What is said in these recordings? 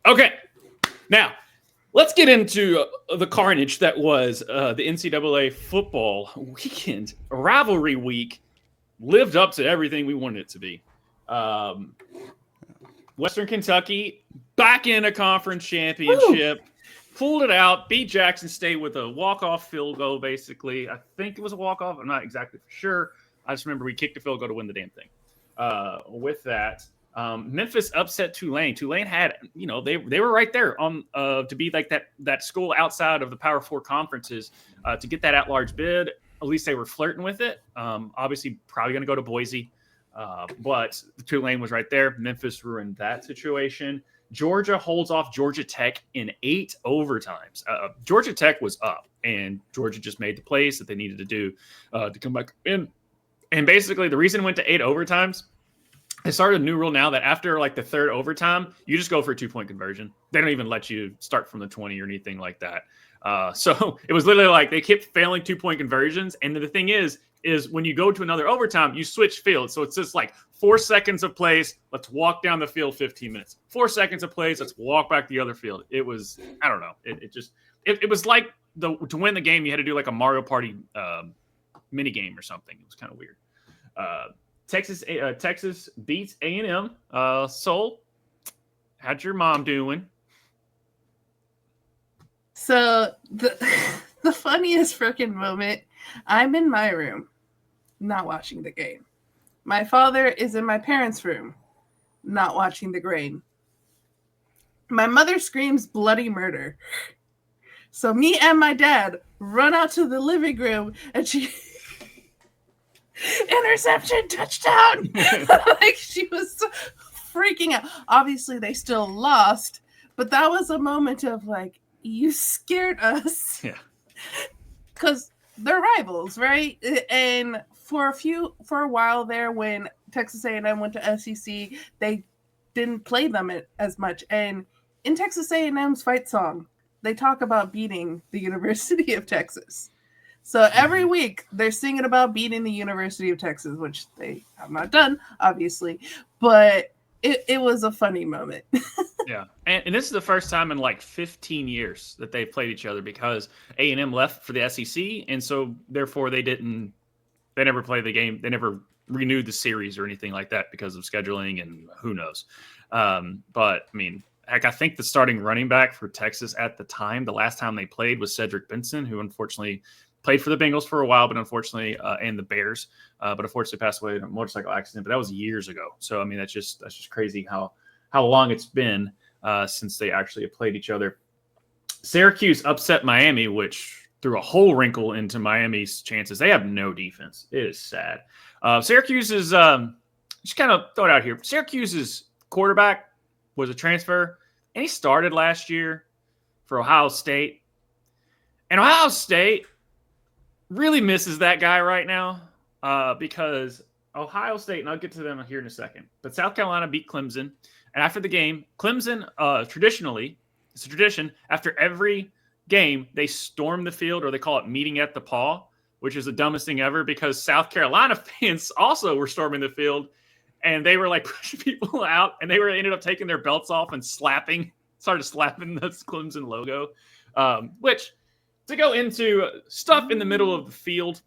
Okay, now let's get into the carnage that was the NCAA football weekend. Rivalry week lived up to everything we wanted it to be. Western Kentucky back in a conference championship. Woo! Pulled it out, beat Jackson State with a walk-off field goal, basically. I think it was a walk-off. I'm not exactly for sure. I just remember we kicked a field goal to win the damn thing. With that, Memphis upset Tulane. Tulane had, they were right there on to be like that school outside of the Power Four conferences to get that at-large bid. At least they were flirting with it. Obviously, probably going to go to Boise. But Tulane was right there. Memphis ruined that situation. Georgia holds off Georgia Tech in 8 overtimes. Georgia Tech was up, and Georgia just made the plays that they needed to do to come back in. And basically, the reason it went to 8 overtimes, they started a new rule now that after like the 3rd overtime, you just go for a 2-point conversion. They don't even let you start from the 20 or anything like that. So it was literally like they kept failing 2-point conversions. And the thing is when you go to another overtime, you switch fields. So it's just like 4 seconds of plays. Let's walk down the field 15 minutes. 4 seconds of plays. Let's walk back the other field. It was, I don't know. It was like to win the game, you had to do like a Mario Party mini game or something. It was kind of weird. Texas beats A&M. Sol, how'd your mom doing? So the funniest freaking moment, I'm in my room, not watching the game. My father is in my parents' room, not watching the game. My mother screams bloody murder. So me and my dad run out to the living room, and she... interception, touchdown. Like, she was so freaking out. Obviously, they still lost, but that was a moment of like, you scared us. Yeah. Because they're rivals, right? And for a while there, when Texas A&M went to SEC, they didn't play them as much. And in Texas A&M's fight song, they talk about beating the University of Texas. So every week they're singing about beating the University of Texas, which they have not done, obviously, but it was a funny moment. Yeah. And this is the first time in like 15 years that they've played each other because A&M left for the SEC. And so therefore they never played the game. They never renewed the series or anything like that because of scheduling and who knows. But I mean, heck, I think the starting running back for Texas at the time, the last time they played was Cedric Benson, who unfortunately played for the Bengals for a while, but unfortunately, and the Bears, but unfortunately passed away in a motorcycle accident. But that was years ago. So I mean, that's just crazy how long it's been since they actually have played each other. Syracuse upset Miami, which threw a whole wrinkle into Miami's chances. They have no defense. It is sad. Syracuse is just kind of throw it out here. Syracuse's quarterback was a transfer, and he started last year for Ohio State, and Ohio State really misses that guy right now because Ohio State, and I'll get to them here in a second, but South Carolina beat Clemson. And after the game, Clemson, traditionally, it's a tradition, after every game, they storm the field, or they call it meeting at the paw, which is the dumbest thing ever because South Carolina fans also were storming the field, and they were like pushing people out, and they ended up taking their belts off and started slapping the Clemson logo, which... To go into stuff in the middle of the field,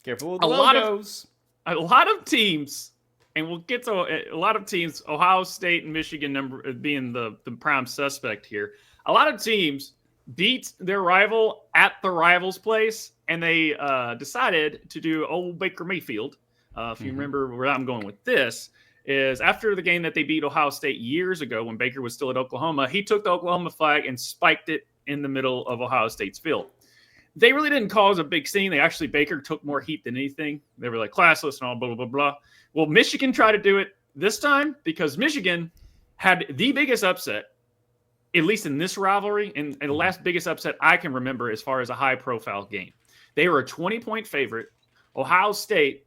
careful with the logos. A lot of teams, and we'll get to a lot of teams, Ohio State and Michigan being the prime suspect here. A lot of teams beat their rival at the rival's place, and they decided to do old Baker Mayfield. If you remember where I'm going with this, is after the game that they beat Ohio State years ago when Baker was still at Oklahoma, he took the Oklahoma flag and spiked it in the middle of Ohio State's field. They really didn't cause a big scene. Baker took more heat than anything. They were like classless and all blah, blah, blah, blah. Well, Michigan tried to do it this time because Michigan had the biggest upset, at least in this rivalry, and the last biggest upset I can remember as far as a high-profile game. They were a 20-point favorite. Ohio State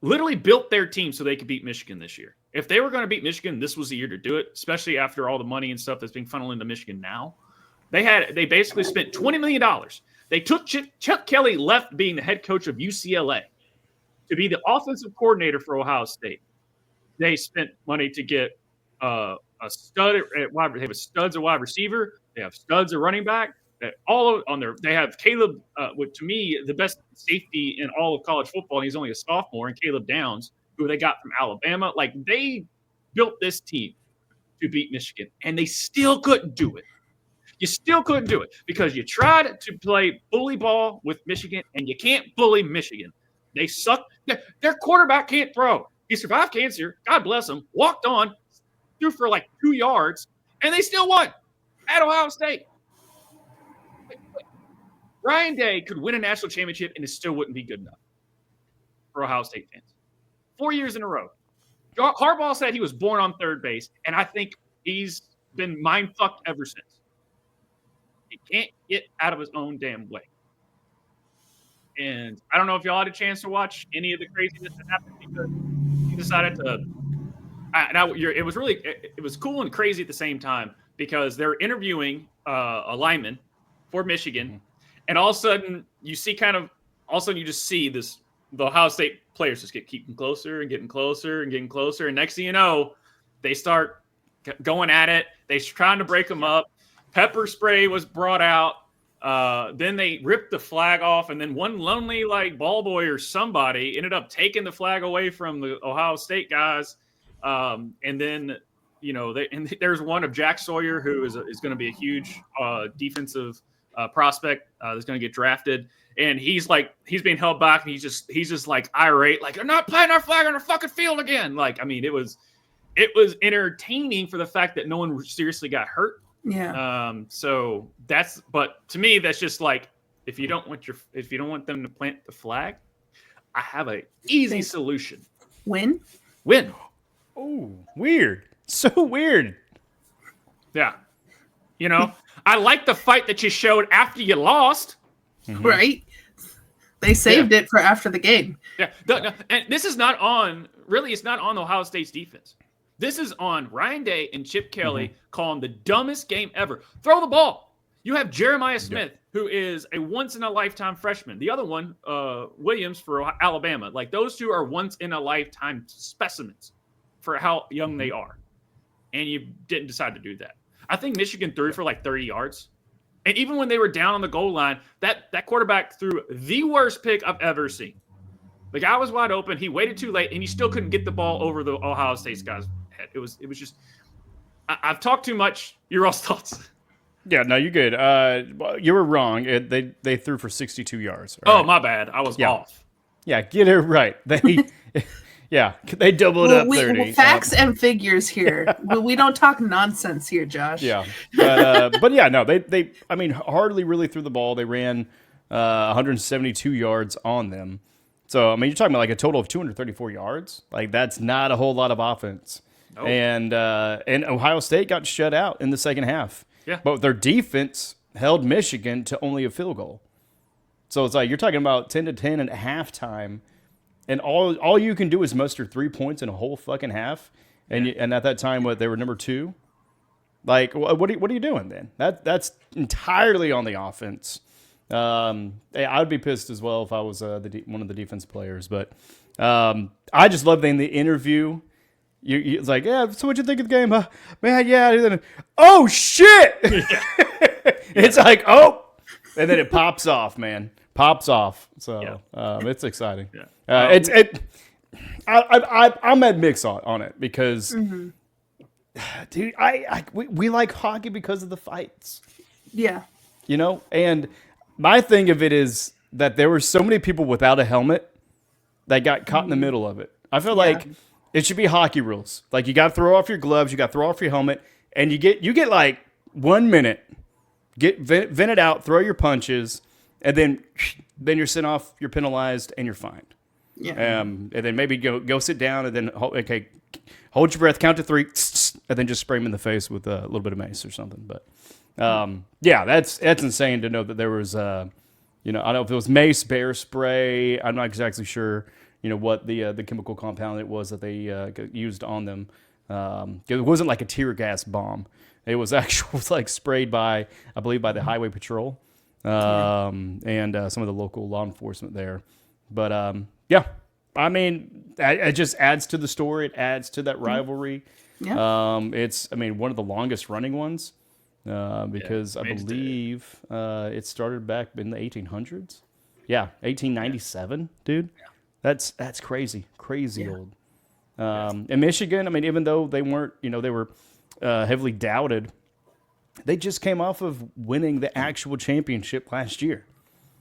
literally built their team so they could beat Michigan this year. If they were going to beat Michigan, this was the year to do it, especially after all the money and stuff that's being funneled into Michigan now. They basically spent $20 million. They took Chuck Kelly left being the head coach of UCLA to be the offensive coordinator for Ohio State. They spent money to get a stud at wide. They have studs at wide receiver. They have studs at running back. They have Caleb, which to me the best safety in all of college football. And he's only a sophomore, and Caleb Downs, who they got from Alabama. Like they built this team to beat Michigan, and they still couldn't do it. You still couldn't do it because you tried to play bully ball with Michigan, and you can't bully Michigan. They suck. Their quarterback can't throw. He survived cancer. God bless him. Walked on, threw for like 2 yards, and they still won at Ohio State. Ryan Day could win a national championship, and it still wouldn't be good enough for Ohio State fans. 4 years in a row. Harbaugh said he was born on third base, and I think he's been mind-fucked ever since. He can't get out of his own damn way. And I don't know if y'all had a chance to watch any of the craziness that happened because he decided to. It was cool and crazy at the same time because they're interviewing a lineman for Michigan, and all of a sudden you see you just see the Ohio State players just keeping closer and getting closer and getting closer, and next thing you know, they start going at it. They're trying to break them up. Pepper spray was brought out. Then they ripped the flag off, and then one lonely ball boy or somebody ended up taking the flag away from the Ohio State guys. And then there's one of Jack Sawyer who is going to be a huge defensive prospect that's going to get drafted, and he's being held back, and he's just irate, they're not planting our flag on our fucking field again. It was entertaining for the fact that no one seriously got hurt. Yeah. But to me, that's just if you don't want them to plant the flag, I have a easy solution. Win. Oh, weird. So weird. Yeah. I like the fight that you showed after you lost. Mm-hmm. Right. They saved it for after the game. Yeah. And this is not it's not on Ohio State's defense. This is on Ryan Day and Chip Kelly calling the dumbest game ever. Throw the ball. You have Jeremiah Smith, who is a once-in-a-lifetime freshman. The other one, Williams for Alabama. Those two are once-in-a-lifetime specimens for how young they are. And you didn't decide to do that. I think Michigan threw for 30 yards. And even when they were down on the goal line, that quarterback threw the worst pick I've ever seen. The guy was wide open. He waited too late, and he still couldn't get the ball over the Ohio State's guy's head. It was just I've talked too much. Your all's thoughts? Yeah, no, you're good. You were wrong. They threw for 62 yards. Right? Oh, my bad. I was off. Yeah, get it right. They doubled up 30. Facts and figures here. We don't talk nonsense here, Josh. Yeah, but yeah, no, they hardly really threw the ball. They ran 172 yards on them. So, you're talking about a total of 234 yards. That's not a whole lot of offense. Nope. And Ohio State got shut out in the second half. Yeah. But their defense held Michigan to only a field goal. So it's you're talking about 10-10 at halftime, and all you can do is muster 3 points in a whole fucking half. And and at that time, they were number 2. What are you doing then? That's entirely on the offense. I would be pissed as well if I was one of the defense players, but I just love in the interview. It's so what'd you think of the game? Man, yeah. Oh shit! Yeah. It's and then it pops off, man. Pops off. So it's exciting. Yeah. I'm at mix on it because, dude, we like hockey because of the fights. Yeah. And my thing of it is that there were so many people without a helmet that got caught in the middle of it. I feel like it should be hockey rules. You got to throw off your gloves, you got to throw off your helmet, and you get 1 minute, vent it out, throw your punches, and then you're sent off, you're penalized, and you're fined. Yeah. And then maybe go sit down, and then hold your breath, count to 3, and then just spray them in the face with a little bit of mace or something. But that's insane to know that there was I don't know if it was mace, bear spray. I'm not exactly sure what the chemical compound it was that they used on them. It wasn't like a tear gas bomb. It was actual sprayed by, I believe, by the highway patrol and some of the local law enforcement there. But I mean, it just adds to the story. It adds to that rivalry. Yeah. It's, I mean, one of the longest running ones because I believe it started back in the 1800s. Yeah, 1897, dude. That's crazy, old. In Michigan, I mean, even though they weren't, they were heavily doubted, they just came off of winning the actual championship last year.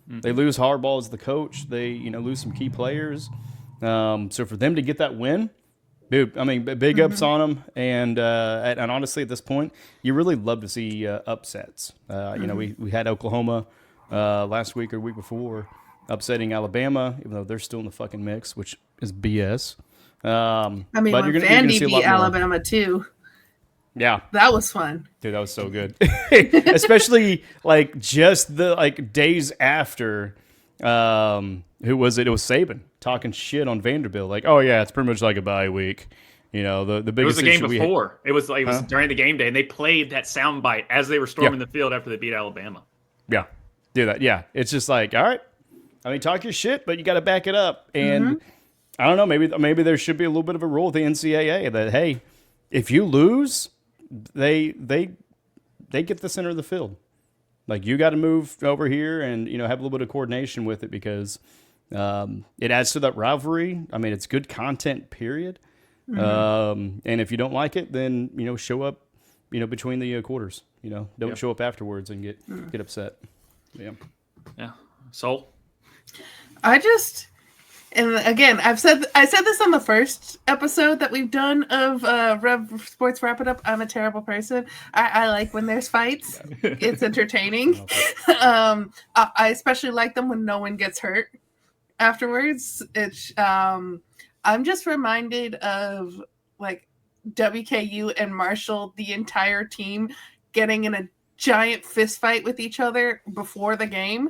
They lose Harbaugh as the coach. They, lose some key players. So for them to get that win, dude, I mean, big ups on them. And honestly, at this point, you really love to see upsets. We had Oklahoma last week or week before upsetting Alabama, even though they're still in the fucking mix, which is BS. I mean, but when you're gonna Vandy see a beat lot more. Alabama too. Yeah, that was fun. Dude, that was so good. Especially like just the days after. Who was it? It was Saban talking shit on Vanderbilt. Like, oh yeah, it's pretty much like a bye week. The biggest. It was the game issue before. It was during the game day, and they played that soundbite as they were storming the field after they beat Alabama. Yeah, do that. Yeah, it's just like, all right. I mean, talk your shit, but you got to back it up. And I don't know. Maybe there should be a little bit of a rule with the NCAA that hey, if you lose, they get the center of the field. Like you got to move over here and have a little bit of coordination with it because it adds to that rivalry. I mean, it's good content, period. And if you don't like it, then show up, between the quarters. Don't show up afterwards and get upset. Yeah. Soul. And again, I said this on the first episode that we've done of Rev Sports Wrap It Up. I'm a terrible person. I like when there's fights. It's entertaining. I especially like them when no one gets hurt afterwards. I'm just reminded of like WKU and Marshall, the entire team getting in a giant fist fight with each other before the game.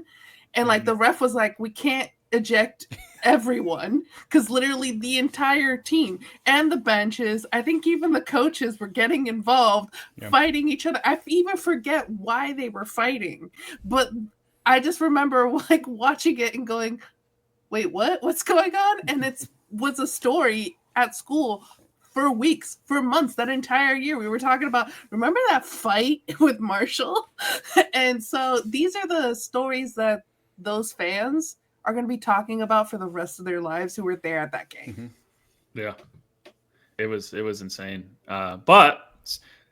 And like the ref was like, we can't eject everyone because literally the entire team and the benches, I think even the coaches were getting involved, fighting each other. I even forget why they were fighting, but I just remember like watching it and going, wait, what's going on? And it was a story at school for weeks, for months, that entire year. We were talking about, remember that fight with Marshall? And so these are the stories that those fans are going to be talking about for the rest of their lives who were there at that game. Yeah, it was insane. But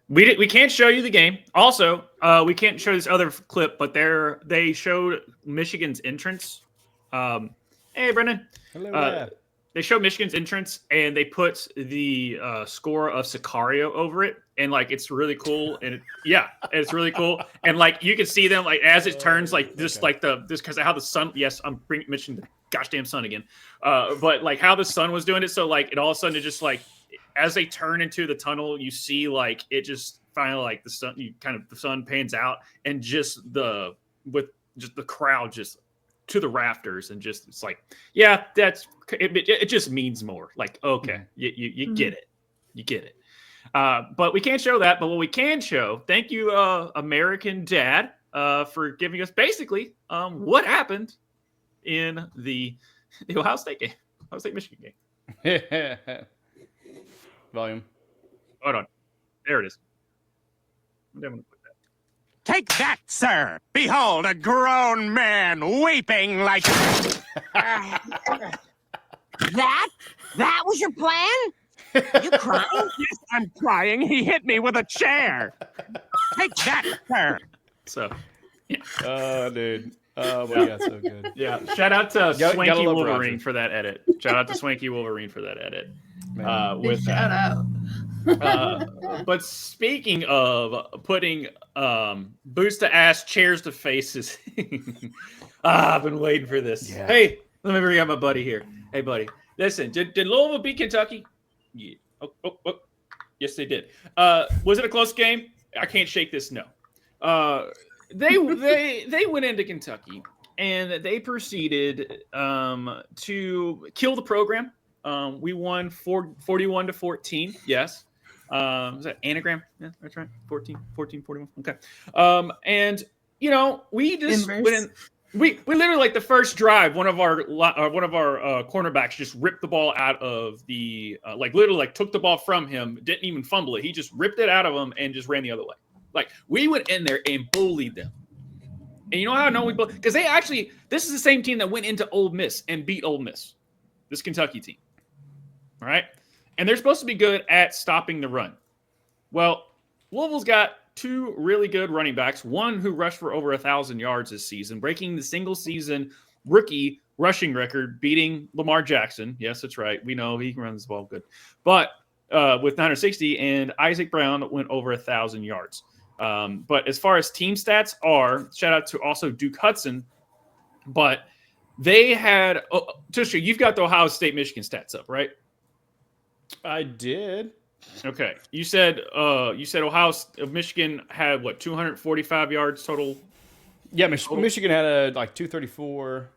we can't show you the game. Also, we can't show this other clip, but they showed Michigan's entrance. Hey, Brendan. Hello. They showed Michigan's entrance and they put the score of Sicario over it. And like, it's really cool. And it's really cool. And like, you can see them like, as it turns, like just like this, cause of how the sun, yes, I'm mentioning the gosh damn sun again. But like how the sun was doing it. So like, it all of a sudden it just like, as they turn into the tunnel, you see like, it just finally like the sun, the sun pans out and just the crowd just to the rafters and just it's like it just means more like okay you get it but we can't show that. But what we can show, thank you American Dad for giving us basically what happened in the Ohio State Michigan game. Volume. Hold on, there it is. I'm gonna put that. Take that, sir! Behold, a grown man weeping like... That was your plan? You crying? Yes, I'm crying. He hit me with a chair. Take that, sir! So, yeah. Oh, dude. Oh, my God, so good. Yeah. Shout out to Swanky love Wolverine Roger. for that edit. Shout out to Swanky Wolverine for that edit. With Shout out. But speaking of putting boots to ass, chairs to faces, I've been waiting for this. Yeah. Hey, let me bring out my buddy here. Hey, buddy, listen. Did Louisville beat Kentucky? Yeah. Oh. Yes, they did. Was it a close game? I can't shake this. No. They went into Kentucky and they proceeded to kill the program. We won 41-14. Yes. Was that anagram? Yeah, that's right. 14, 41. Okay. And we just Inverse. went in. We literally like the first drive, one of our cornerbacks just ripped the ball out of the literally took the ball from him, didn't even fumble it. He just ripped it out of him and just ran the other way. Like we went in there and bullied them. And you know how I know we bullied? Because this is the same team that went into Ole Miss and beat Ole Miss. This Kentucky team. All right? And they're supposed to be good at stopping the run. Well, Louisville's got two really good running backs, one who rushed for over 1,000 yards this season, breaking the single-season rookie rushing record, beating Lamar Jackson. Yes, that's right. We know he runs the ball good. But with 960, and Isaac Brown went over 1,000 yards. But as far as team stats are, shout out to also Duke Hudson, but they had Tvshka, you've got the Ohio State Michigan stats up, right? I did. Okay. You said Michigan had what, 245 yards total? Yeah, Michigan had 234,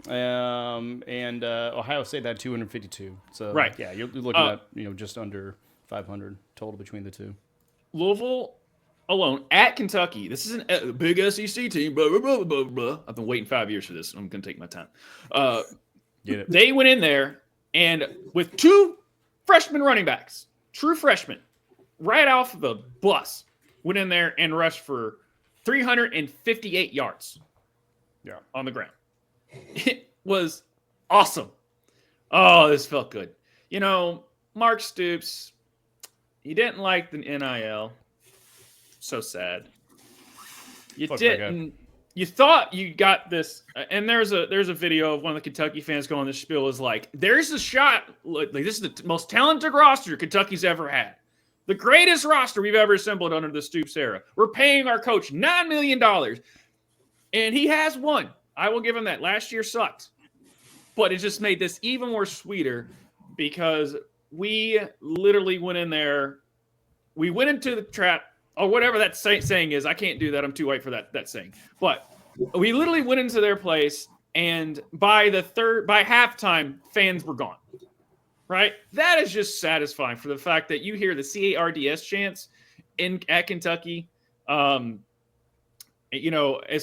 and Ohio State had 252. So right. Yeah, you're looking at just under 500 total between the two. Louisville alone at Kentucky. This is a big SEC team. Blah, blah, blah, blah, blah. I've been waiting 5 years for this. I'm going to take my time. Get it. They went in there and with two freshman running backs, true freshmen, right off the bus, went in there and rushed for 358 yards. Yeah, on the ground. It was awesome. Oh, this felt good. Mark Stoops, he didn't like the NIL. So sad. You didn't. You thought you got this, and there's a video of one of the Kentucky fans going, this spiel is like, there's a shot, like this is the most talented roster Kentucky's ever had. The greatest roster we've ever assembled under the Stoops era. We're paying our coach $9 million, and he has won. I will give him that. Last year sucked. But it just made this even more sweeter because we literally went in there, we went into the trap, or whatever that saying is. I can't do that. I'm too white for that saying. But we literally went into their place, and by halftime, fans were gone. Right? That is just satisfying for the fact that you hear the CARDS chants at Kentucky. As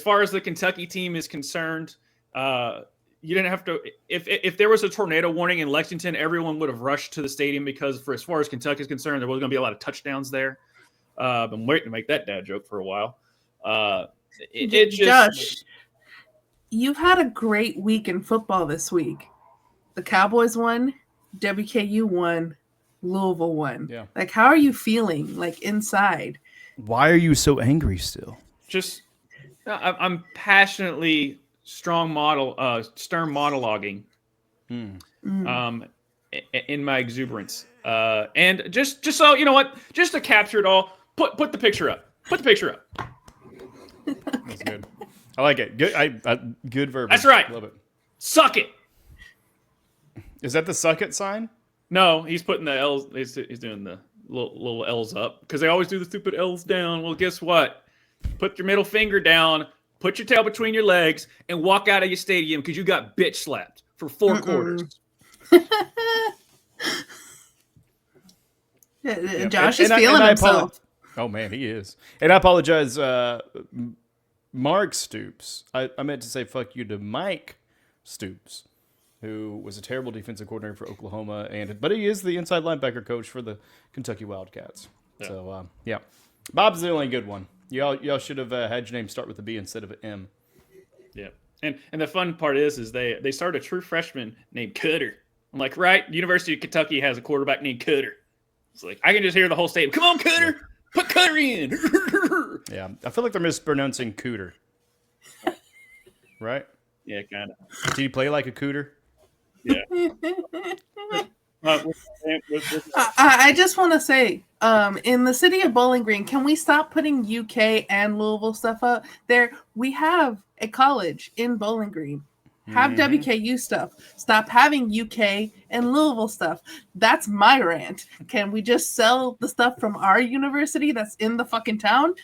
far as the Kentucky team is concerned, you didn't have to. If there was a tornado warning in Lexington, everyone would have rushed to the stadium because, as far as Kentucky is concerned, there was going to be a lot of touchdowns there. I've been waiting to make that dad joke for a while. Josh, you've had a great week in football this week. The Cowboys won, WKU won, Louisville won. Yeah. Like, how are you feeling, inside? Why are you so angry still? Just, I'm passionately stern monologuing in my exuberance. And just so, you know what, just to capture it all, put the picture up. Put the picture up. That's good. I like it. Good, good verbiage. That's right. Love it. Suck it. Is that the suck it sign? No, he's putting the L's. He's doing the little L's up because they always do the stupid L's down. Well, guess what? Put your middle finger down, put your tail between your legs, and walk out of your stadium because you got bitch slapped for 4 quarters. Josh is feeling himself. Oh, man, he is. And I apologize, Mark Stoops. I meant to say fuck you to Mike Stoops, who was a terrible defensive coordinator for Oklahoma, but he is the inside linebacker coach for the Kentucky Wildcats. Yeah. So, yeah. Bob's the only good one. Y'all should have had your name start with a B instead of an M. Yeah. And the fun part is they started a true freshman named Cutter. I'm like, right, University of Kentucky has a quarterback named Cutter. It's like, I can just hear the whole stadium, come on, Cutter! Yeah. Put Cutter in! Yeah, I feel like they're mispronouncing cooter. Right? Yeah, kind of. Did he play like a cooter? Yeah. I just want to say, in the city of Bowling Green, can we stop putting UK and Louisville stuff up there? We have a college in Bowling Green. Have WKU stuff. Stop having UK and Louisville stuff. That's my rant. Can we just sell the stuff from our university that's in the fucking town?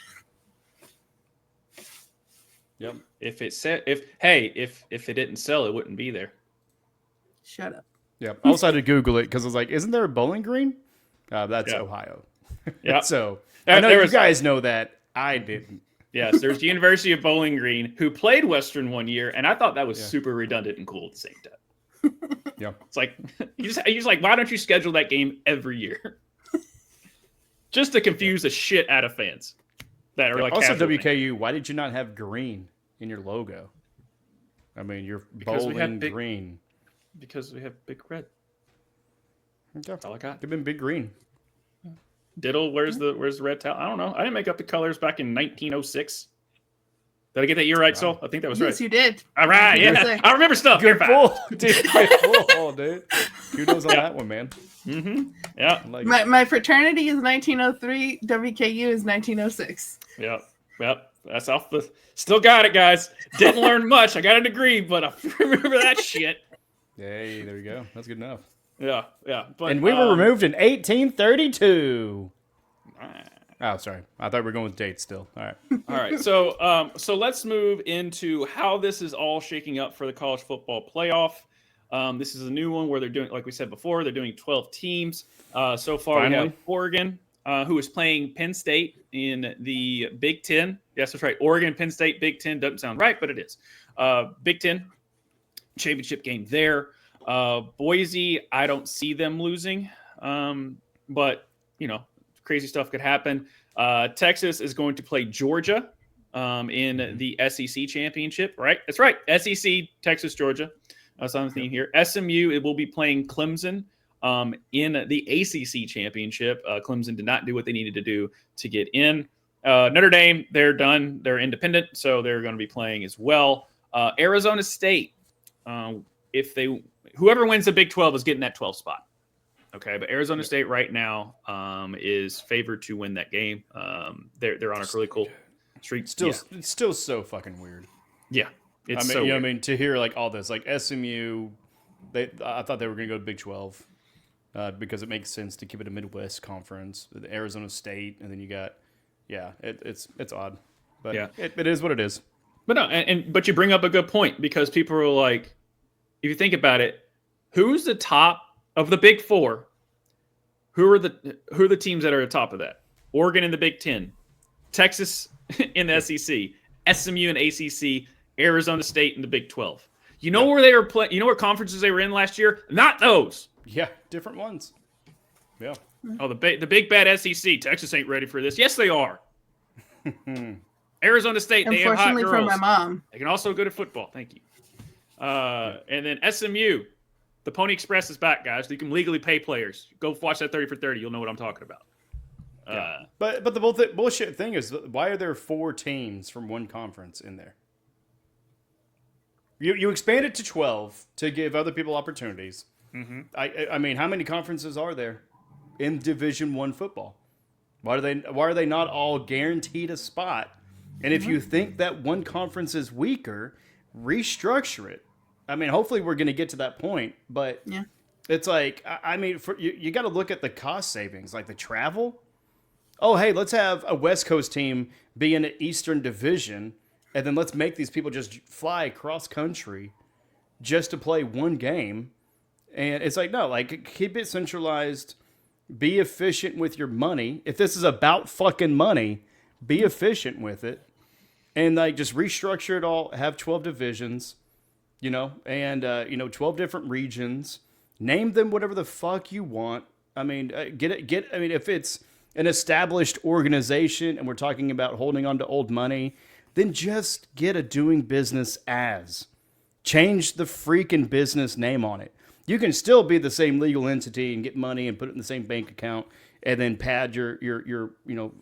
Yep. If it didn't sell, it wouldn't be there. Shut up. Yeah. I also had to Google it because I was like, isn't there a Bowling Green? That's Ohio. Yeah. So I know you guys know that. I didn't. Yes, there's University of Bowling Green, who played Western one year, and I thought that was super redundant and cool at the same time. Yeah. It's like you just like, why don't you schedule that game every year? Just to confuse the shit out of fans that are like Also, casual fans. WKU, why did you not have green in your logo? I mean, you're Because we have bowling big- green. Because we have big red. Okay. That's all I got. Could have been big green. Diddle, where's the red towel? I don't know. I didn't make up the colors back in 1906. Did I get that year right, Sol? I think that was Yes, right. you did. All right, yeah. 1906. I remember stuff. You're Good fine. pull, dude. Good pull, dude. Kudos on that one, man. Mm-hmm. Yeah. I like My, it. my fraternity is 1903. WKU is 1906. Yep. That's off the. Still got it, guys. Didn't learn much. I got a degree, but I remember that shit. Hey, there you go. That's good enough. Yeah. But, And we were removed in 1832. Oh, sorry. I thought we were going with dates still. All right. All right. So let's move into how this is all shaking up for the college football playoff. This is a new one where they're doing, like we said before, they're doing 12 teams. So far, we Finally. have Oregon, who is playing Penn State in the Big Ten. Yes, that's right. Oregon, Penn State, Big Ten. Doesn't sound right, but it is. Big Ten championship game there. Boise, I don't see them losing, but crazy stuff could happen. Texas is going to play Georgia in the SEC championship, right? That's right. SEC, Texas, Georgia. That's what I'm thinking here. SMU, it will be playing Clemson in the ACC championship. Clemson did not do what they needed to do to get in. Notre Dame, they're done. They're independent, so they're going to be playing as well. Arizona State, whoever wins the Big 12 is getting that 12 spot. Okay, but Arizona State right now is favored to win that game. They're on a really cool streak. It's still so fucking weird. Yeah, it's I mean, so weird. I mean, to hear like all this, like SMU, I thought they were going to go to Big 12 because it makes sense to keep it a Midwest conference. The Arizona State, and then you got, it's odd, but Yeah. it is what it is. But no, but you bring up a good point because people are like, if you think about it, who's the top of the Big Four? Who are the teams that are at the top of that? Oregon in the Big Ten, Texas in the SEC, SMU in ACC, Arizona State in the Big 12. You know where they were playing? You know what conferences they were in last year? Not those. Yeah, different ones. Yeah. Oh, the big bad SEC. Texas ain't ready for this. Yes, they are. Arizona State, they have hot Unfortunately girls. for my mom. They can also go to football. Thank you. And then SMU, the Pony Express is back, guys. You can legally pay players. Go watch that 30 for 30. You'll know what I'm talking about. But the bullshit thing is, why are there 4 teams from one conference in there? You expand it to 12 to give other people opportunities. Mm-hmm. I mean, how many conferences are there in Division I football? Why are they not all guaranteed a spot? And if you think that one conference is weaker, restructure it. I mean, hopefully we're going to get to that point, but it's like, I mean, you got to look at the cost savings, like the travel. Oh, hey, let's have a West Coast team be in the Eastern Division, and then let's make these people just fly cross country just to play one game. And it's like, no, like, keep it centralized. Be efficient with your money. If this is about fucking money, be efficient with it. And, like, just restructure it all. Have 12 divisions, and 12 different regions. Name them whatever the fuck you want. I mean, I mean, if it's an established organization and we're talking about holding on to old money, then just get a doing business as. Change the freaking business name on it. You can still be the same legal entity and get money and put it in the same bank account and then pad your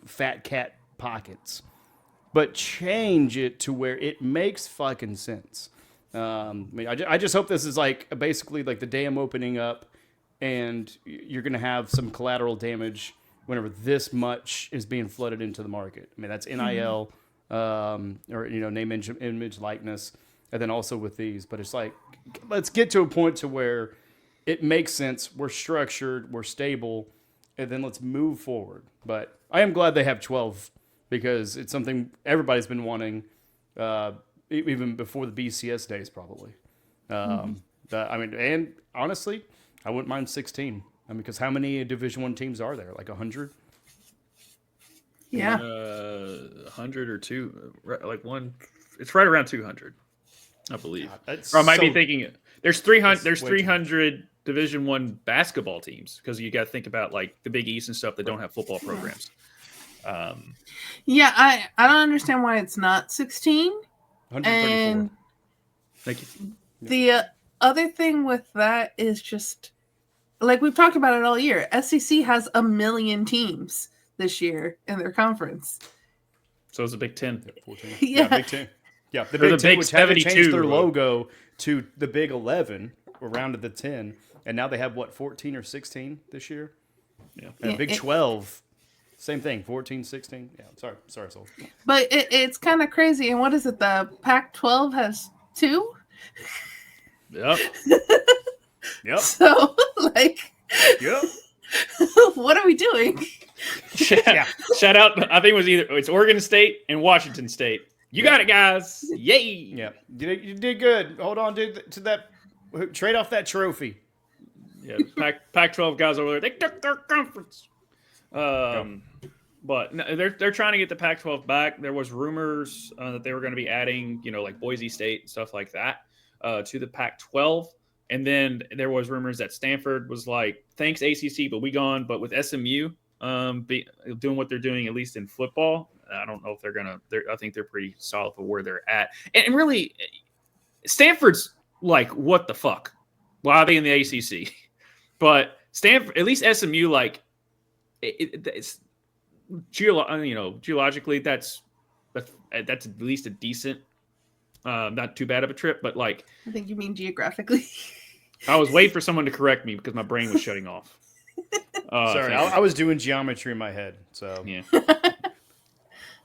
fat cat pockets. But change it to where it makes fucking sense. I just hope this is like basically like the dam opening up and you're going to have some collateral damage whenever this much is being flooded into the market. I mean, that's NIL, or name, image, likeness, and then also with these. But it's like, let's get to a point to where it makes sense. We're structured, we're stable, and then let's move forward. But I am glad they have 12 because it's something everybody's been wanting, even before the BCS days, probably. And honestly, I wouldn't mind 16. I mean, because how many Division I teams are there? Like 100? Yeah. 100 or two, like one. It's right around 200, I believe. That's Or I might be so- thinking there's 300. There's way too much. 300 Division One basketball teams because you got to think about like the Big East and stuff that don't have football programs. Yeah, I don't understand why it's not 16. 134. And Thank you. the other thing with that is just like we've talked about it all year. SEC has 1 million teams this year in their conference. So it's a Big 10. 14. Yeah. Big 10. Yeah, the They're Big the 10, Big which had to change 72, their bro. logo to the Big 11, or rounded the 10, and now they have, 14 or 16 this year? Yeah. And Yeah, Big it- 12, same thing, 14, 16. Yeah, sorry, Soul. But it's kind of crazy. And what is it? The Pac-12 has 2? Yep. Yep, So, like, yep. what are we doing? Shout out. I think it's Oregon State and Washington State. You got it, guys. Yay. Yeah, you did good. Hold on, dude, to that, trade off that trophy. Yeah, Pac-12 guys over there. They took their conference. But no, they're trying to get the Pac-12 back. There was rumors that they were going to be adding, like Boise State and stuff like that to the Pac-12. And then there was rumors that Stanford was like, thanks ACC, but we gone. But with SMU doing what they're doing, at least in football, I don't know if they're gonna. I think they're pretty solid for where they're at. And really, Stanford's like, what the fuck? Why are they in the ACC? But Stanford, at least SMU, like it's geologically, that's at least a decent, not too bad of a trip. But like, I think you mean geographically. I was waiting for someone to correct me because my brain was shutting off. Sorry, I was doing geometry in my head, so. Yeah.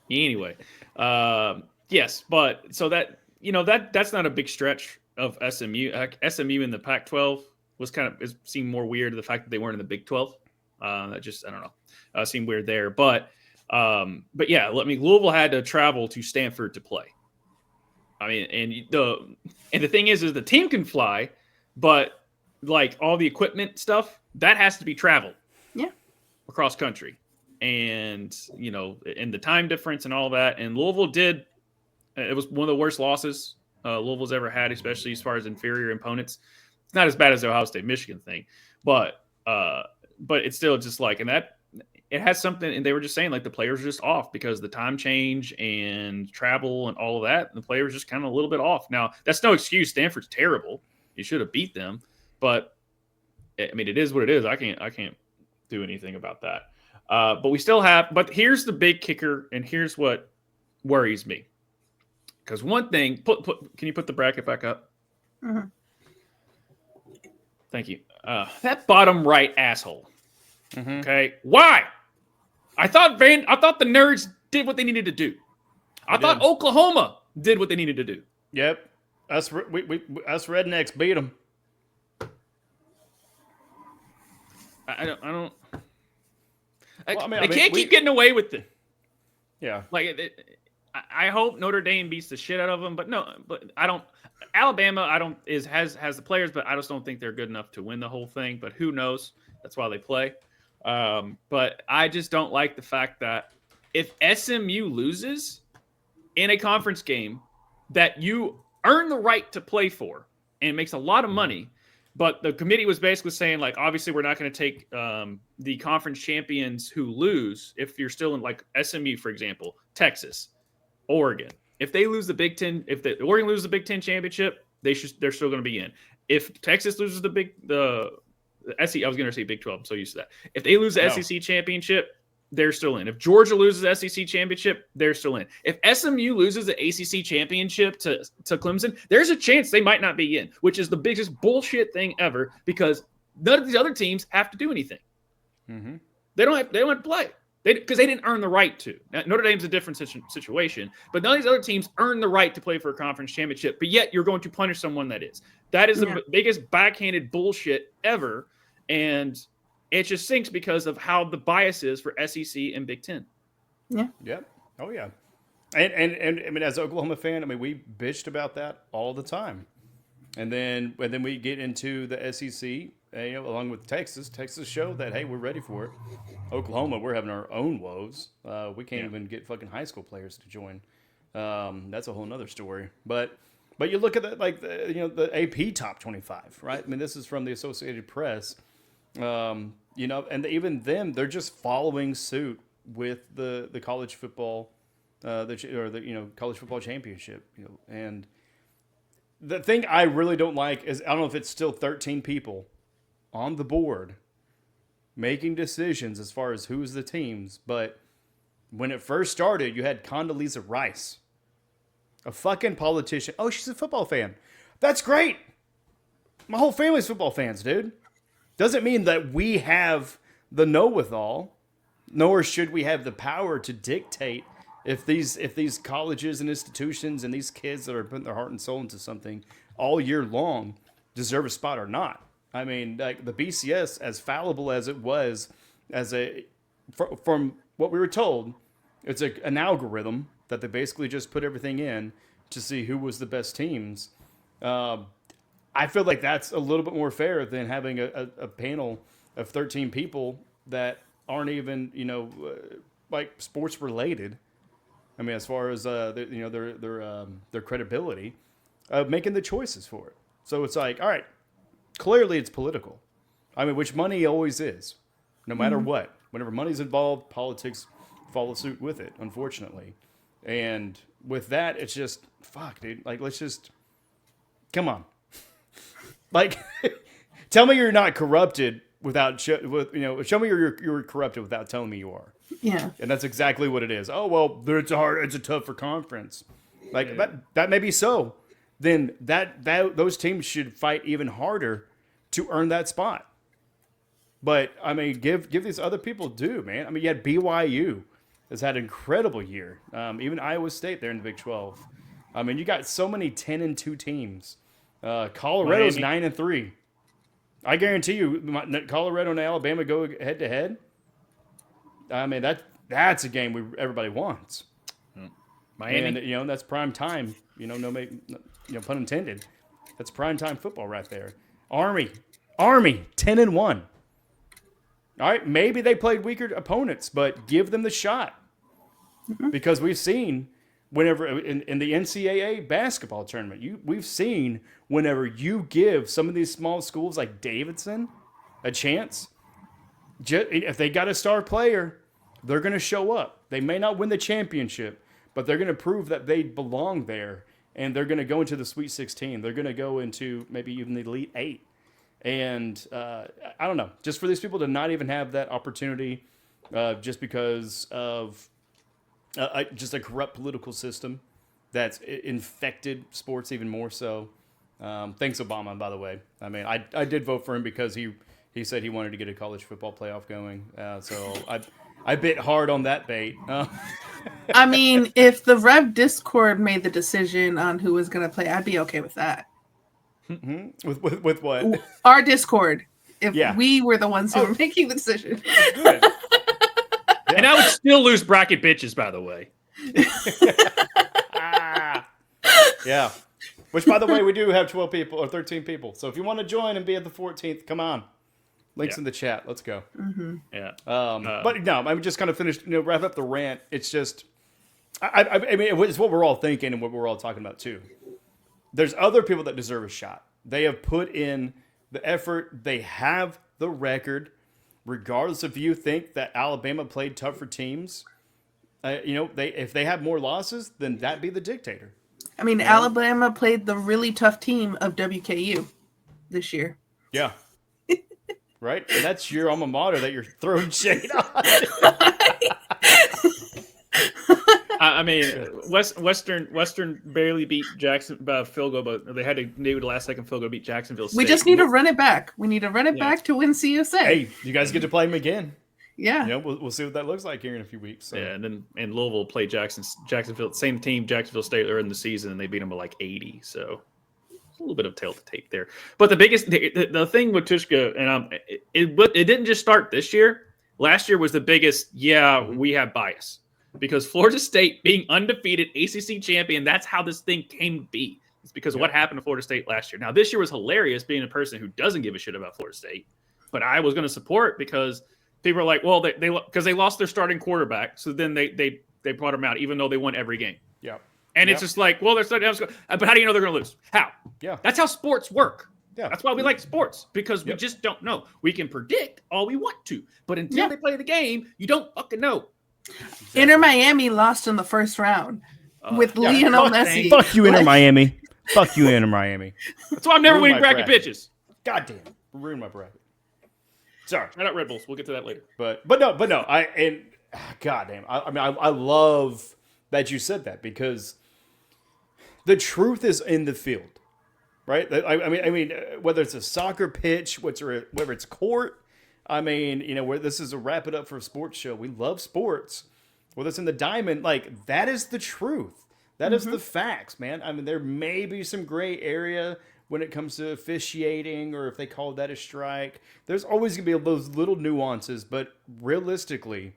Anyway, yes, but so that's not a big stretch of SMU. SMU in the Pac-12 was seemed more weird to the fact that they weren't in the Big 12. That just, I don't know, seemed weird there. But yeah, Louisville had to travel to Stanford to play. I mean, and the thing is the team can fly, but like all the equipment stuff that has to be traveled. Yeah. Across country. And, and the time difference and all that. And Louisville it was one of the worst losses Louisville's ever had, especially as far as inferior opponents. It's not as bad as the Ohio State Michigan thing, but it's still just like, and that it has something. And they were just saying like the players are just off because the time change and travel and all of that. And the players just kind of a little bit off. Now that's no excuse. Stanford's terrible. You should have beat them, but I mean, it is what it is. I can't do anything about that. But we still have. But here's the big kicker, and here's what worries me. Because one thing, can you put the bracket back up? Mhm. Thank you. That bottom right asshole. Mhm. Okay, why? I thought the nerds did what they needed to do. I thought did. Oklahoma did what they needed to do. Yep, us rednecks beat them. I don't. Well, I mean, they can't keep getting away with it. Yeah, Like, I hope Notre Dame beats the shit out of them, but I don't. Alabama, has the players, but I just don't think they're good enough to win the whole thing. But who knows? That's why they play. But I just don't like the fact that if SMU loses in a conference game that you earn the right to play for and makes a lot of money, but the committee was basically saying, like, obviously we're not going to take the conference champions who lose if you're still in, like, SMU, for example, Texas, Oregon. If they lose the Big Ten, if the Oregon loses the Big Ten championship, they're still going to be in. If Texas loses the SEC, I was going to say Big 12, I'm so used to that. If they lose the SEC championship, they're still in. If Georgia loses the SEC championship, they're still in. If SMU loses the ACC championship to Clemson, there's a chance they might not be in, which is the biggest bullshit thing ever because none of these other teams have to do anything. Mm-hmm. They don't have to play because they didn't earn the right to. Now, Notre Dame's a different situation, but none of these other teams earn the right to play for a conference championship. But yet you're going to punish someone that is. That is the biggest backhanded bullshit ever, and it just sinks because of how the bias is for SEC and Big Ten. Yeah. Yep. Oh yeah. And I mean, as an Oklahoma fan, I mean, we bitched about that all the time. And then we get into the SEC, along with Texas. Texas showed that, hey, we're ready for it. Oklahoma, we're having our own woes. We can't even get fucking high school players to join. That's a whole nother story. But you look at that, like the AP top 25, right? I mean, this is from the Associated Press. And even them, they're just following suit with the college football, college football championship. And the thing I really don't like is, I don't know if it's still 13 people on the board making decisions as far as who's the teams, but when it first started, you had Condoleezza Rice, a fucking politician. Oh, she's a football fan. That's great. My whole family's football fans, dude. Doesn't mean that we have the know-with-all, nor should we have the power to dictate if these colleges and institutions and these kids that are putting their heart and soul into something all year long deserve a spot or not. I mean, like the BCS, as fallible as it was, from what we were told, it's an algorithm that they basically just put everything in to see who was the best teams. I feel like that's a little bit more fair than having a panel of 13 people that aren't even, like sports related. I mean, as far as their credibility of making the choices for it. So it's like, all right, clearly it's political. I mean, which money always is, no matter what. Whenever money's involved, politics follow suit with it, unfortunately. And with that, it's just, fuck, dude. Like, let's just, come on. Like, tell me you're not corrupted show me you're corrupted without telling me you are. Yeah. And that's exactly what it is. Oh, well, it's a tougher conference. Like, that may be so. Then those teams should fight even harder to earn that spot. But, I mean, give these other people due, man. I mean, you had BYU has had an incredible year. Even Iowa State there in the Big 12. I mean, you got so many 10-2 teams. Colorado's 9-3. I guarantee you, Colorado and Alabama go head to head. I mean, that's a game everybody wants. Miami, and that's prime time. Pun intended. That's prime time football right there. Army, 10-1. All right, maybe they played weaker opponents, but give them the shot, because we've seen whenever in the NCAA basketball tournament, we've seen whenever you give some of these small schools like Davidson a chance, if they got a star player, they're going to show up. They may not win the championship, but they're going to prove that they belong there, and they're going to go into the Sweet 16. They're going to go into maybe even the Elite 8. And I don't know, just for these people to not even have that opportunity just because of just a corrupt political system that's infected sports even more so. Thanks, Obama, by the way. I mean, I did vote for him because he said he wanted to get a college football playoff going. So I bit hard on that bait. I mean, if the Rev Discord made the decision on who was going to play, I'd be okay with that. Mm-hmm. With what? Our Discord. If we were the ones who were making the decision. Good. And I would still lose bracket bitches, by the way. Yeah. Which, by the way, we do have 12 people or 13 people. So if you want to join and be at the 14th, come on. Links in the chat. Let's go. Mm-hmm. Yeah. But no, I'm just kind of finished. Wrap up the rant. It's just, I mean, it's what we're all thinking and what we're all talking about too. There's other people that deserve a shot. They have put in the effort. They have the record. Regardless if you think that Alabama played tougher teams, if they have more losses, then that be the dictator. I mean, Alabama played the really tough team of WKU this year. Yeah. Right? And that's your alma mater that you're throwing shade on. I mean, Western barely beat Jackson by a field goal, but they had to do the last second field goal to beat Jacksonville State. We just need to run it back. We need to run it back to win CUSA. Hey, you guys get to play them again. Yeah. We'll see what that looks like here in a few weeks. So. Yeah, and Louisville played Jacksonville, same team, Jacksonville State earlier in the season, and they beat them by like 80. So a little bit of tail to take there. But the biggest, the thing with Tvshka, and it didn't just start this year. Last year was the biggest. Yeah, we have bias because Florida State being undefeated ACC champion. That's how this thing came to be. It's because of what happened to Florida State last year. Now, this year was hilarious being a person who doesn't give a shit about Florida State, but I was going to support because people are like, well, they lost their starting quarterback, so then they brought him out even though they won every game. Yeah. And it's just like, well, they're starting. But how do you know they're going to lose? How? Yeah. That's how sports work. Yeah. That's why we like sports, because we just don't know. We can predict all we want to, but until they play the game, you don't fucking know. Exactly. Inter Miami lost in the first round with Lionel Messi. Fuck you, Inter Miami. Fuck you, Inter Miami. That's why I'm never Ruin winning my bracket bracket. bitches. God damn. Ruin my bracket. Sorry. Shout out Red Bulls. We'll get to that later. But no. God damn. I love that you said that, because the truth is in the field, right? I mean, whether it's a soccer pitch, whether it's court. I mean, where this is a wrap it up for a sports show. We love sports. Whether it's in the diamond, like, that is the truth. That is the facts, man. I mean, there may be some gray area when it comes to officiating, or if they call that a strike. There's always going to be those little nuances, but realistically,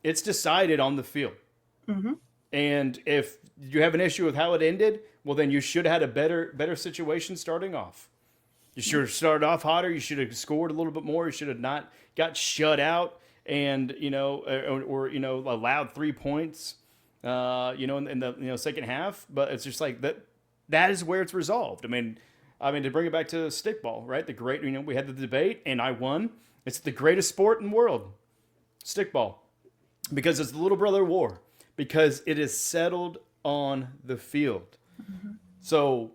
it's decided on the field. Mm-hmm. And if you have an issue with how it ended, well, then you should have had a better situation starting off. You should have started off hotter. You should have scored a little bit more. You should have not got shut out and, or allowed 3 points, in the second half. But it's just like that is where it's resolved. I mean, to bring it back to stickball, right? We had the debate and I won. It's the greatest sport in the world, stickball, because it's the little brother war, because it is settled on the field. Mm-hmm. So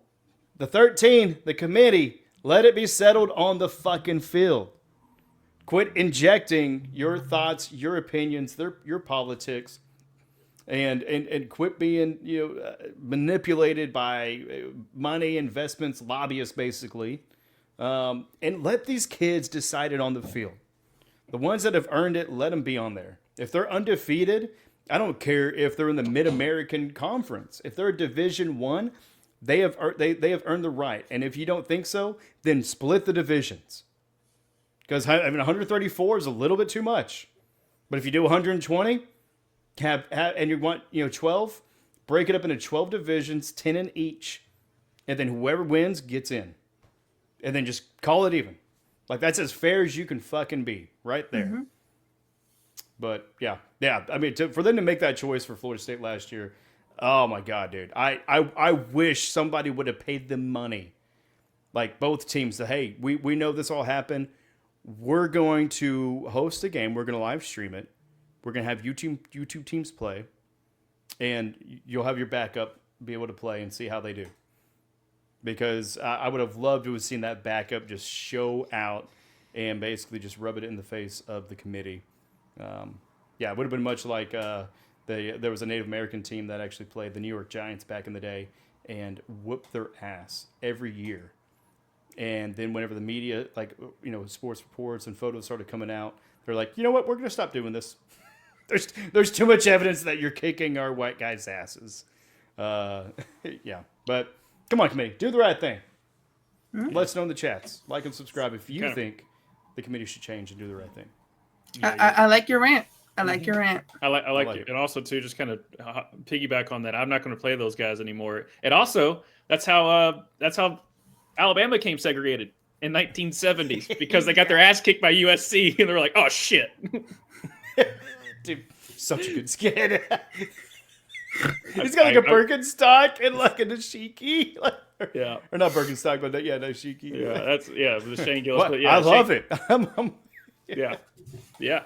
the 13, the committee, let it be settled on the fucking field. Quit injecting your thoughts, your opinions, your politics, and quit being manipulated by money, investments, lobbyists, basically, and let these kids decide it on the field. The ones that have earned it, let them be on there. If they're undefeated, I don't care if they're in the Mid-American Conference. If they're a Division I, they have earned the right. And if you don't think so, then split the divisions. Because 134 is a little bit too much. But if you do 120, and you want 12, break it up into 12 divisions, 10 in each, and then whoever wins gets in. And then just call it even. Like, that's as fair as you can fucking be, right there. Mm-hmm. But yeah. I mean, for them to make that choice for Florida State last year, oh my God, dude. I wish somebody would have paid them money. Like, both teams, that, hey, we know this all happened. We're going to host a game. We're going to live stream it. We're going to have YouTube teams play. And you'll have your backup be able to play and see how they do. Because I would have loved to have seen that backup just show out and basically just rub it in the face of the committee. It would have been much like there was a Native American team that actually played the New York Giants back in the day and whooped their ass every year. And then whenever the media, sports reports and photos started coming out, they're like, you know what, we're going to stop doing this. There's too much evidence that you're kicking our white guys' asses. But come on, committee, do the right thing. Mm-hmm. Let us know in the chats. Like and subscribe if you think the committee should change and do the right thing. I like your rant. I like your rant. I like it. And also, too, just kind of piggyback on that, I'm not going to play those guys anymore. And also, that's how Alabama became segregated in 1970s, because they got their ass kicked by USC, and they were like, oh, shit. Dude, such a good skit. He's got like a Birkenstock and like a dashiki. Yeah. Or not Birkenstock, but dashiki. Yeah, the Shane Gillis. I love it. Yeah.